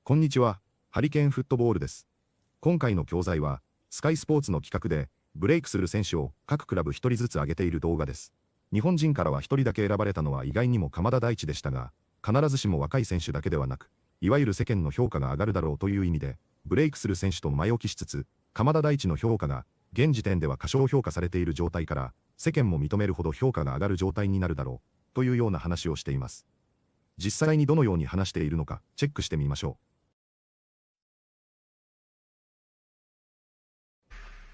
こんにちは、ハリケーンフットボールです。今回の教材は、スカイスポーツの企画で、ブレイクする選手を各クラブ一人ずつ挙げている動画です。日本人からは一人だけ選ばれたのは意外にも鎌田大地でしたが、必ずしも若い選手だけではなく、いわゆる世間の評価が上がるだろうという意味で、ブレイクする選手と前置きしつつ、鎌田大地の評価が、現時点では過小評価されている状態から、世間も認めるほど評価が上がる状態になるだろう、というような話をしています。実際にどのように話しているのか、チェックしてみましょう。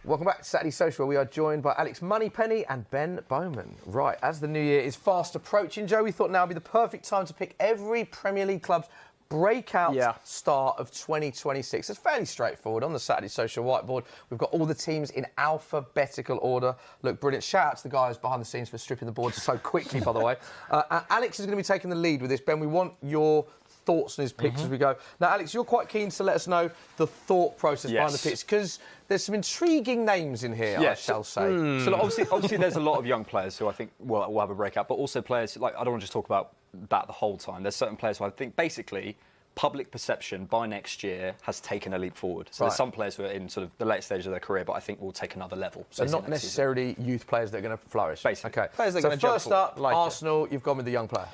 Welcome back to Saturday Social, where we are joined by Alex Moneypenny and Ben Bowman. Right, as the new year is fast approaching, Joe, we thought now would be the perfect time to pick every Premier League club's breakout star of 2026. It's fairly straightforward. On the Saturday Social whiteboard, we've got all the teams in alphabetical order. Look, brilliant. Shout out to the guys behind the scenes for stripping the boards so quickly, by the way. Alex is going to be taking the lead with this. Ben, we want your thoughts on his picks as we go. Now, Alex, you're quite keen to let us know the thought process behind the picks, because there's some intriguing names in here, I shall say. So obviously there's a lot of young players who I think will have a breakout, but also players, like, I don't want to just talk about that the whole time. There's certain players who I think basically public perception by next year has taken a leap forward. So there's some players who are in sort of the late stage of their career, but I think will take another level. So not necessarily youth players that are going to flourish. Basically. Okay. Players that so are going to first up, Arsenal, you've gone with the young player.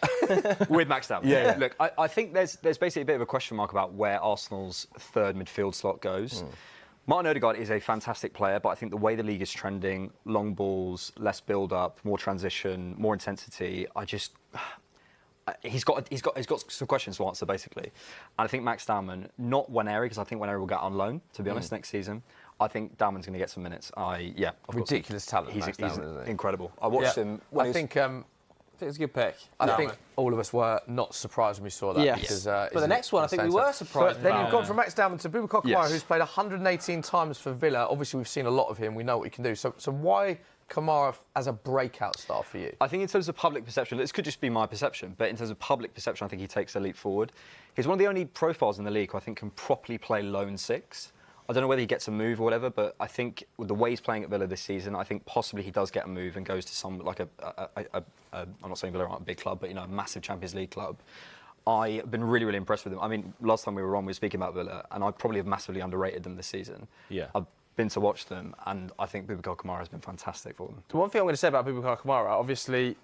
With Max Damon. Look, I think there's basically a bit of a question mark about where Arsenal's third midfield slot goes. Martin Odegaard is a fantastic player, but I think the way the league is trending, long balls, less build-up, more transition, more intensity, he's got some questions to answer, basically. And I think Max Damon, not Waneri, because I think Waneri will get on loan, to be honest, next season. I think Damon's going to get some minutes. Ridiculous talent, he's Max Damon, isn't he? Incredible. I watched him when I think it's a good pick. I think all of us were not surprised when we saw that. Because, but the next one, I think we were surprised. But then you've gone from Max Damon to Boubacar Kamara, who's played 118 times for Villa. Obviously, we've seen a lot of him. We know what he can do. So why Kamara as a breakout star for you? I think in terms of public perception, this could just be my perception, but in terms of public perception, I think he takes a leap forward. He's one of the only profiles in the league who I think can properly play lone six. I don't know whether he gets a move or whatever, but I think with the way he's playing at Villa this season, I think possibly he does get a move and goes to some, like I'm not saying Villa aren't a big club, but, you know, a massive Champions League club. I've been really, really impressed with him. I mean, last time we were on, we were speaking about Villa, and I probably have massively underrated them this season. I've been to watch them, and I think Boubacar Kamara has been fantastic for them. The one thing I'm going to say about Boubacar Kamara, obviously,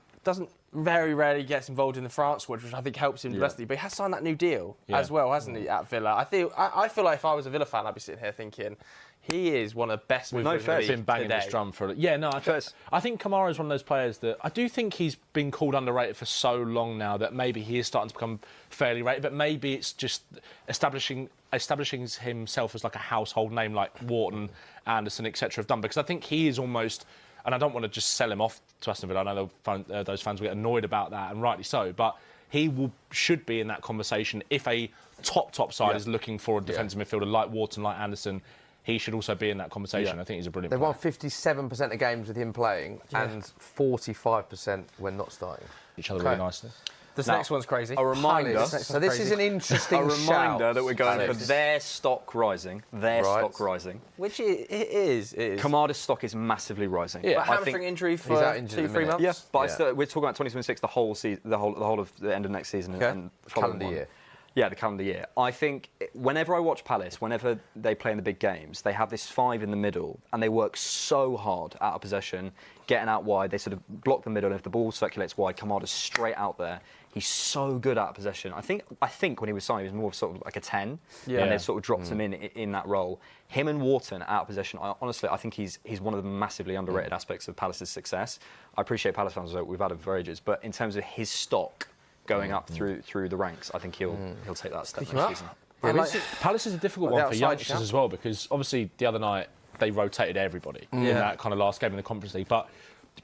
very rarely gets involved in the France squad, which I think helps him domestically. But he has signed that new deal as well, hasn't he, at Villa? I feel like if I was a Villa fan, I'd be sitting here thinking, he is one of the best movers in the league. Been banging this drum for it. Yeah, no, I think Kamara is one of those players that I do think he's been called underrated for so long now that maybe he is starting to become fairly rated, but maybe it's just establishing himself as like a household name like Wharton, Anderson, etc. have done, because I think he is almost, and I don't want to just sell him off to Aston Villa. I know those fans will get annoyed about that, and rightly so, but he should be in that conversation. If a top side is looking for a defensive midfielder like Wharton, like Anderson, he should also be in that conversation. I think he's a brilliant player. They've won 57% of games with him playing and 45% when not starting. Each other really nicely. This next one's crazy. A reminder. So this is an interesting A reminder that we're going Alex. for their stock rising. Stock rising. Which it is. Kamada's stock is massively rising. But hamstring injury for 2-3 months. Yeah, but we're talking about 2026, the whole season, the whole of the end of next season and calendar year. Yeah, the calendar year. I think whenever I watch Palace, whenever they play in the big games, they have this five in the middle, and they work so hard out of possession, getting out wide. They sort of block the middle, and if the ball circulates wide, Kamada's straight out there. He's so good out of possession. I think when he was signed, he was more of sort of like a 10, and they sort of dropped him in that role. Him and Wharton out of possession. Honestly, I think he's one of the massively underrated aspects of Palace's success. I appreciate Palace fans, we've had him for ages, but in terms of his stock going up through the ranks, I think he'll take that step next season. Palace is a difficult one for youngsters as well, because obviously the other night they rotated everybody in that kind of last game in the Conference League, but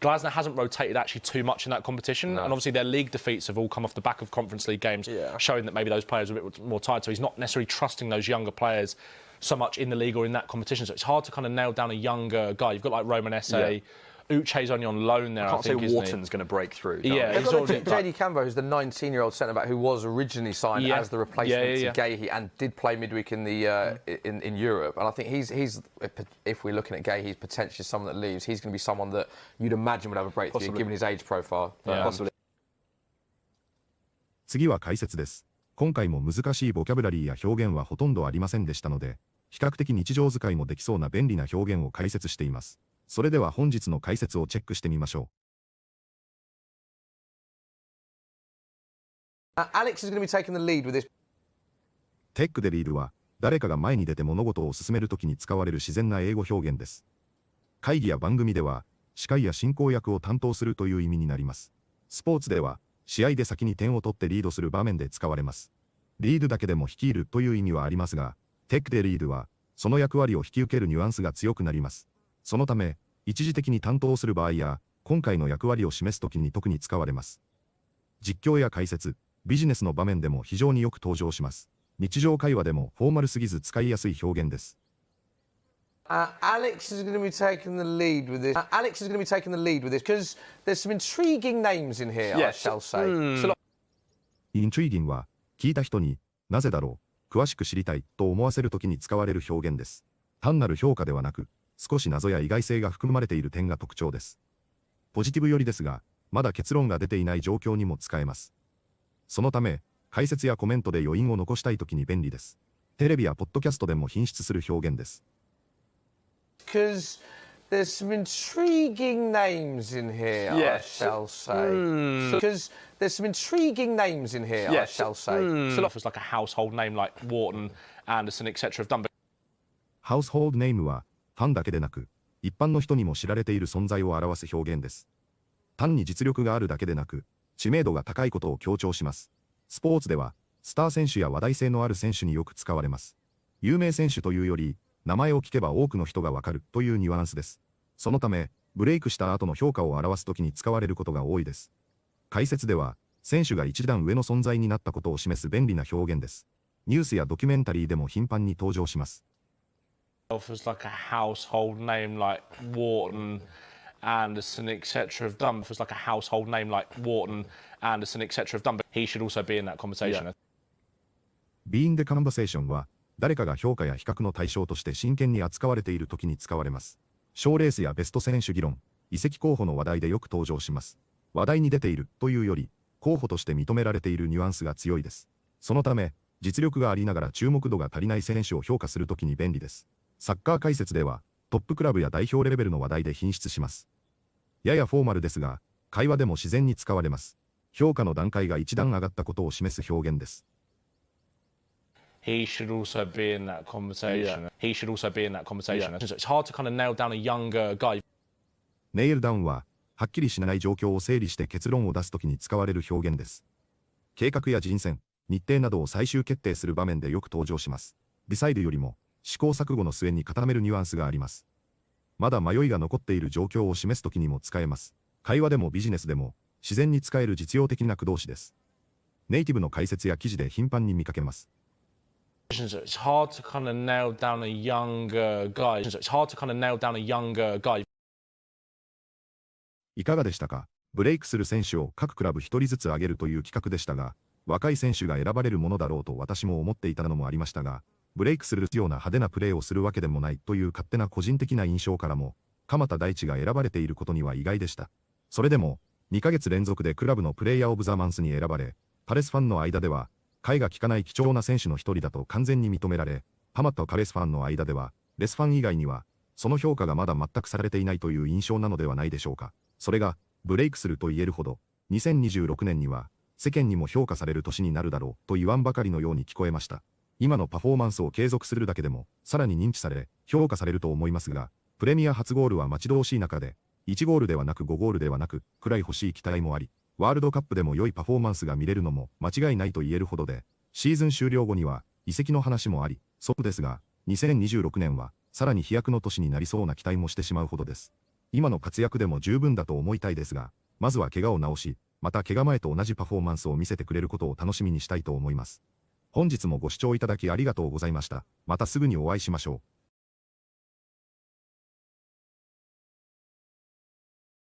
Glasner hasn't rotated actually too much in that competition, and obviously their league defeats have all come off the back of Conference League games, showing that maybe those players are a bit more tired, so he's not necessarily trusting those younger players so much in the league or in that competition, so it's hard to kind of nail down a younger guy. You've got like Roman Esse, Uche's only on loan there. I can't say Wharton's going to break through. Yeah, he's already JD Cambo, who's the 19-year-old centre-back who was originally signed as the replacement to Gahey and did play midweek in the in Europe. And I think he's if we're looking at Gahey, he's potentially someone that leaves. He's going to be someone that you'd imagine would have a breakthrough given his age profile. Possibly. 次は解説です。今回も難しいボキャブラリーや表現はほとんどありませんでしたので、比較的日常使いもできそうな便利な表現を解説しています。それでは本日の解説をチェックしてみましょう。Alex is going to be taking the lead with this. テックでリードは、誰かが前に出て物事を進めるときに使われる自然な英語表現です。会議や番組では、司会や進行役を担当するという意味になります。スポーツでは、試合で先に点を取ってリードする場面で使われます。リードだけでも率いるという意味はありますが、テックでリードは、その役割を引き受けるニュアンスが強くなります。そのため、一時的に担当する場合や、今回の役割を示すときに特に使われます。実況や解説、ビジネスの場面でも非常によく登場します。日常会話でもフォーマルすぎず使いやすい表現です。Alex is going to be taking the lead with this. Alex is going to be taking the lead with this because there's some intriguing names in here, I shall say. Intriguing は、聞いた人に、なぜだろう、詳しく知りたいと思わせるときに使われる表現です。単なる評価ではなく、少し謎や意外性が含まれている点が特徴です。ポジティブ寄りですが、まだ結論が出ていない状況にも使えます。そのため、解説やコメントで余韻を残したいときに便利です。テレビやポッドキャストでも品質する表現です。Because there's some intriguing names in here, I shall say. Because there's some intriguing names in here, I shall say. So offers like a household name like Wharton, Anderson, etc. have done. Household name は、ファンだけでなく、一般の人にも知られている存在を表す表現です。単に実力があるだけでなく、知名度が高いことを強調します。スポーツでは、スター選手や話題性のある選手によく使われます。有名選手というより、名前を聞けば多くの人がわかるというニュアンスです。そのため、ブレイクした後の評価を表すときに使われることが多いです。解説では、選手が一段上の存在になったことを示す便利な表現です。ニュースやドキュメンタリーでも頻繁に登場します。Offers like a household name like Wharton, Anderson, etc. have done. Offers like a household name like Wharton, Anderson, etc. have done. But he should also be in that conversation. Be in the conversation は、誰かが評価や比較の対象として真剣に扱われているときに使われます。賞レースやベスト選手議論、移籍候補の話題でよく登場します。話題に出ているというより、候補として認められているニュアンスが強いです。そのため、実力がありながら注目度が足りない選手を評価するときに便利です。サッカー解説では、トップクラブや代表レベルの話題で品質します。ややフォーマルですが、会話でも自然に使われます。評価の段階が一段上がったことを示す表現です。He should also be in that conversation. He should also be in that conversation. It's hard to kind of nail down a younger guy. ネイルダウンは、はっきりしない状況を整理して結論を出すときに使われる表現です。計画や人選、日程などを最終決定する場面でよく登場します。ディサイドよりも、試行錯誤の末に固めるニュアンスがあります。まだ迷いが残っている状況を示すときにも使えます。会話でもビジネスでも、自然に使える実用的な句動詞です。ネイティブの解説や記事で頻繁に見かけます。It's hard to kind of nail down a younger guy. It's hard to kind of nail down a younger guy. いかがでしたか？ブレイクする選手を各クラブ一人ずつ挙げるという企画でしたが、若い選手が選ばれるものだろうと私も思っていたのもありましたが、ブレイクするような派手なプレーをするわけでもないという勝手な個人的な印象からも、鎌田大地が選ばれていることには意外でした。それでも、2ヶ月連続でクラブのプレイヤーオブザマンスに選ばれ、パレスファンの間では、甲斐が利かない貴重な選手の一人だと完全に認められ、ハマったパレスファンの間では、レスファン以外には、その評価がまだ全くされていないという印象なのではないでしょうか。それが、ブレイクすると言えるほど、2026年には、世間にも評価される年になるだろうと言わんばかりのように聞こえました。今のパフォーマンスを継続するだけでも、さらに認知され、評価されると思いますが、プレミア初ゴールは待ち遠しい中で、1ゴールではなく5ゴールではなく、くらい欲しい期待もあり、ワールドカップでも良いパフォーマンスが見れるのも間違いないと言えるほどで、シーズン終了後には移籍の話もあり、そうですが、2026年はさらに飛躍の年になりそうな期待もしてしまうほどです。今の活躍でも十分だと思いたいですが、まずは怪我を治し、また怪我前と同じパフォーマンスを見せてくれることを楽しみにしたいと思います。本日もご視聴いただきありがとうございました。またすぐにお会いしましょう。